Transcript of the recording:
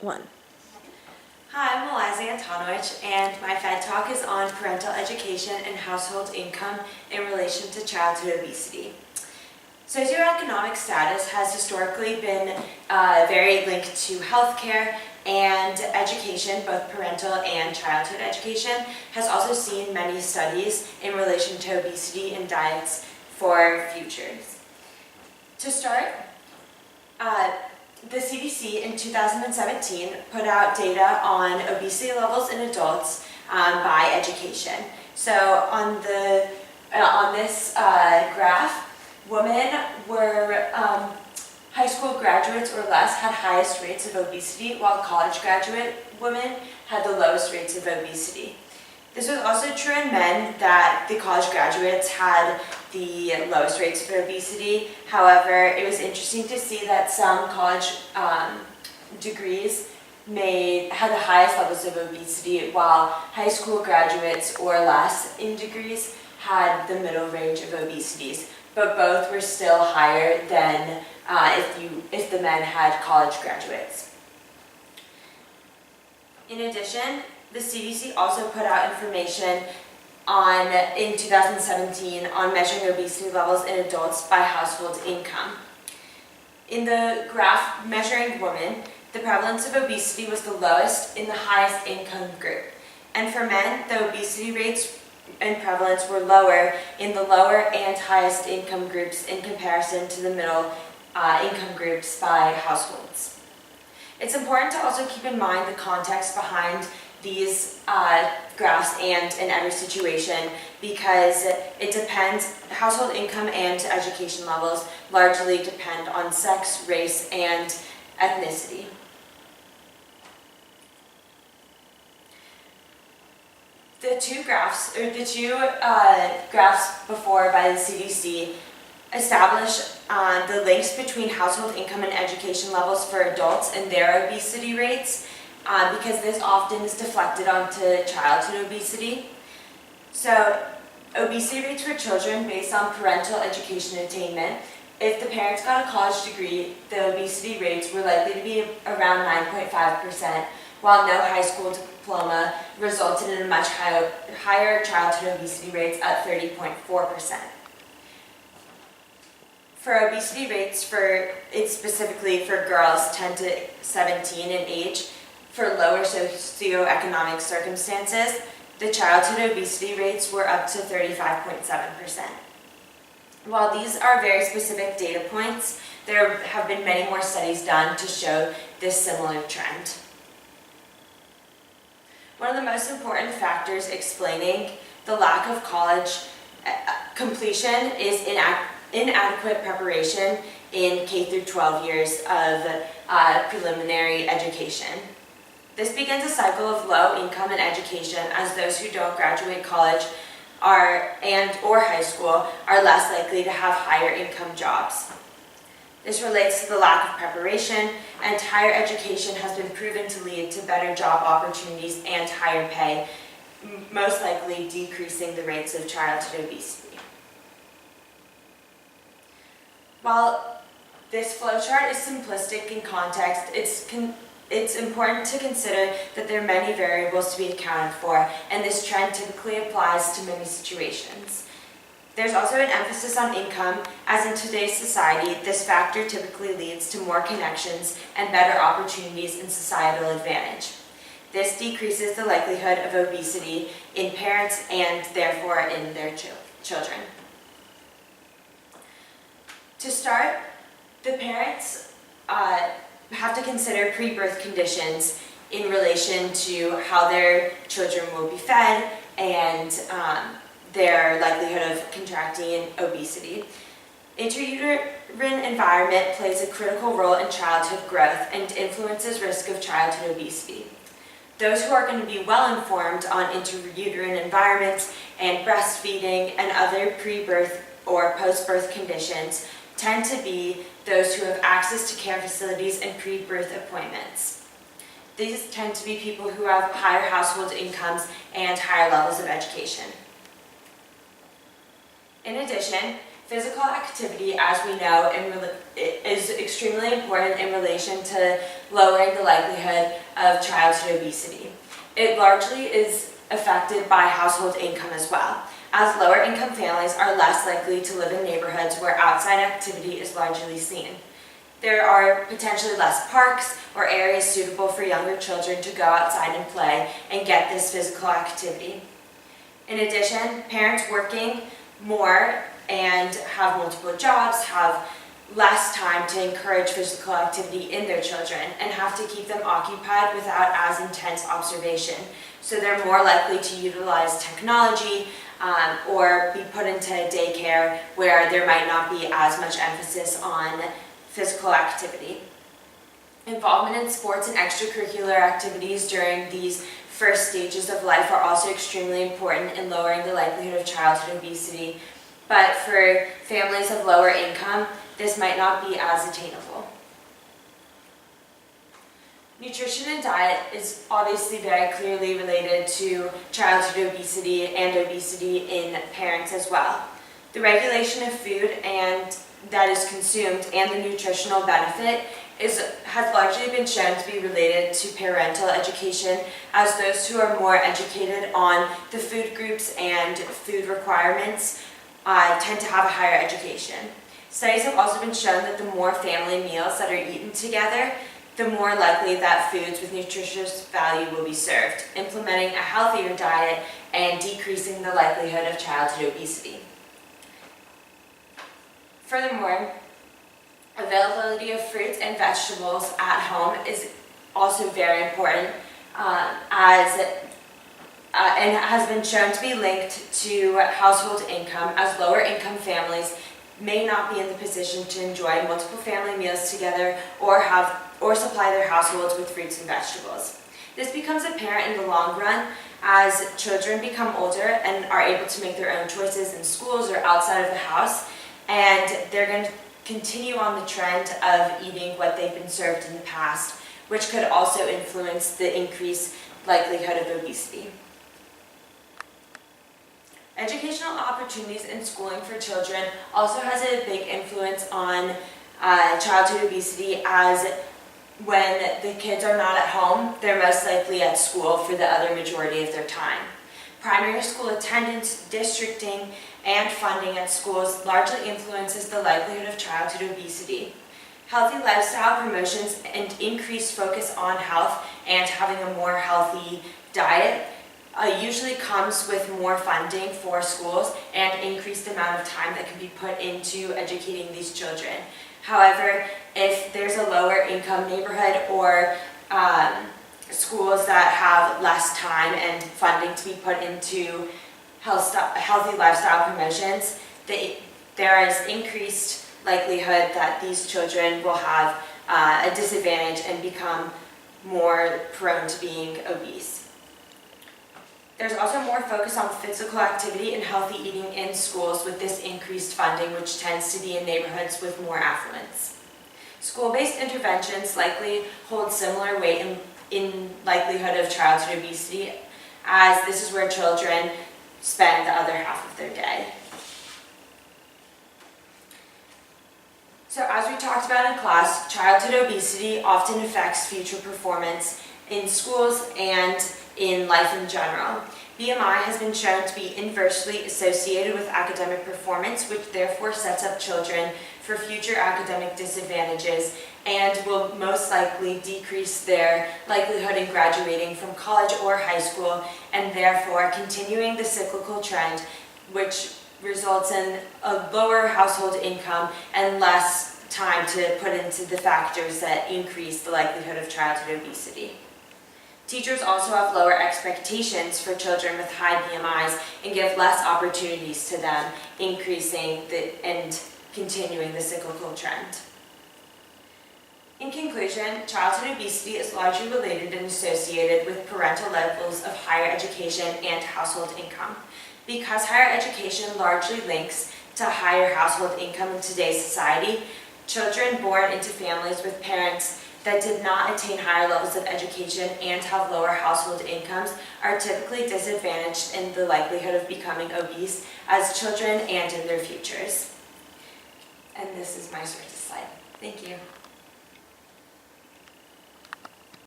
One. Hi, I'm Eliza Antonowich, and my Fed Talk is on parental education and household income in relation to childhood obesity. Socioeconomic status has historically been very linked to healthcare and education, both parental and childhood education, has also seen many studies in relation to obesity and diets for futures. To start, the CDC in 2017 put out data on obesity levels in adults by education. So on this graph, women were high school graduates or less had highest rates of obesity, while college graduate women had the lowest rates of obesity. This was also true in men, that the college graduates had the lowest rates of obesity. However, it was interesting to see that some college degrees had the highest levels of obesity, while high school graduates or less in degrees had the middle range of obesities. But both were still higher than if the men had college graduates. In addition, the CDC also put out information in 2017 on measuring obesity levels in adults by household income. In the graph measuring women, the prevalence of obesity was the lowest in the highest income group. And for men, the obesity rates and prevalence were lower in the lower and highest income groups in comparison to the middle income groups by households. It's important to also keep in mind the context behind these graphs and in every situation, because it depends, household income and education levels largely depend on sex, race, and ethnicity. The two graphs before by the CDC establish the links between household income and education levels for adults and their obesity rates, because this often is deflected onto childhood obesity. So, obesity rates for children based on parental education attainment. If the parents got a college degree, the obesity rates were likely to be around 9.5%, while no high school diploma resulted in a much higher childhood obesity rates at 30.4%. For obesity rates, it's specifically for girls 10 to 17 in age, for lower socioeconomic circumstances, the childhood obesity rates were up to 35.7%. While these are very specific data points, there have been many more studies done to show this similar trend. One of the most important factors explaining the lack of college completion is inadequate preparation in K through 12 years of preliminary education. This begins a cycle of low income in education, as those who don't graduate college or high school are less likely to have higher income jobs. This relates to the lack of preparation, and higher education has been proven to lead to better job opportunities and higher pay, most likely decreasing the rates of childhood obesity. While this flowchart is simplistic in context, it's important to consider that there are many variables to be accounted for, and this trend typically applies to many situations. There's also an emphasis on income, as in today's society, this factor typically leads to more connections and better opportunities and societal advantage. This decreases the likelihood of obesity in parents and therefore in their children. To start, the parents have to consider pre-birth conditions in relation to how their children will be fed and their likelihood of contracting obesity. Intrauterine environment plays a critical role in childhood growth and influences risk of childhood obesity. Those who are going to be well informed on intrauterine environments and breastfeeding and other pre-birth or post-birth conditions tend to be those who have access to care facilities and pre-birth appointments. These tend to be people who have higher household incomes and higher levels of education. In addition, physical activity, as we know, is extremely important in relation to lowering the likelihood of childhood obesity. It largely is affected by household income as well, as lower income families are less likely to live in neighborhoods where outside activity is largely seen. There are potentially less parks or areas suitable for younger children to go outside and play and get this physical activity. In addition, parents working more and have multiple jobs have less time to encourage physical activity in their children and have to keep them occupied without as intense observation. So they're more likely to utilize technology or be put into daycare where there might not be as much emphasis on physical activity. Involvement in sports and extracurricular activities during these first stages of life are also extremely important in lowering the likelihood of childhood obesity, but for families of lower income, this might not be as attainable. Nutrition and diet is obviously very clearly related to childhood obesity and obesity in parents as well. The regulation of food and that is consumed and the nutritional benefit has largely been shown to be related to parental education, as those who are more educated on the food groups and food requirements tend to have a higher education. Studies have also been shown that the more family meals that are eaten together, the more likely that foods with nutritious value will be served, implementing a healthier diet and decreasing the likelihood of childhood obesity. Furthermore, availability of fruits and vegetables at home is also very important and has been shown to be linked to household income, as lower income families may not be in the position to enjoy multiple family meals together or supply their households with fruits and vegetables. This becomes apparent in the long run as children become older and are able to make their own choices in schools or outside of the house, and they're going to continue on the trend of eating what they've been served in the past, which could also influence the increased likelihood of obesity. Educational opportunities in schooling for children also has a big influence on childhood obesity, as when the kids are not at home, they're most likely at school for the other majority of their time. Primary school attendance, districting, and funding at schools largely influences the likelihood of childhood obesity. Healthy lifestyle promotions and increased focus on health and having a more healthy diet usually comes with more funding for schools and increased amount of time that can be put into educating these children. However, if there's a lower income neighborhood or schools that have less time and funding to be put into healthy lifestyle promotions, there is increased likelihood that these children will have a disadvantage and become more prone to being obese. There's also more focus on physical activity and healthy eating in schools with this increased funding, which tends to be in neighborhoods with more affluence. School-based interventions likely hold similar weight in likelihood of childhood obesity, as this is where children spend the other half of their day. So as we talked about in class, childhood obesity often affects future performance in schools and in life in general. BMI has been shown to be inversely associated with academic performance, which therefore sets up children for future academic disadvantages and will most likely decrease their likelihood in graduating from college or high school, and therefore continuing the cyclical trend, which results in a lower household income and less time to put into the factors that increase the likelihood of childhood obesity. Teachers also have lower expectations for children with high BMIs and give less opportunities to them, increasing and continuing the cyclical trend. In conclusion, childhood obesity is largely related and associated with parental levels of higher education and household income. Because higher education largely links to higher household income in today's society, children born into families with parents that did not attain higher levels of education and have lower household incomes are typically disadvantaged in the likelihood of becoming obese as children and in their futures. And this is my short slide. Thank you.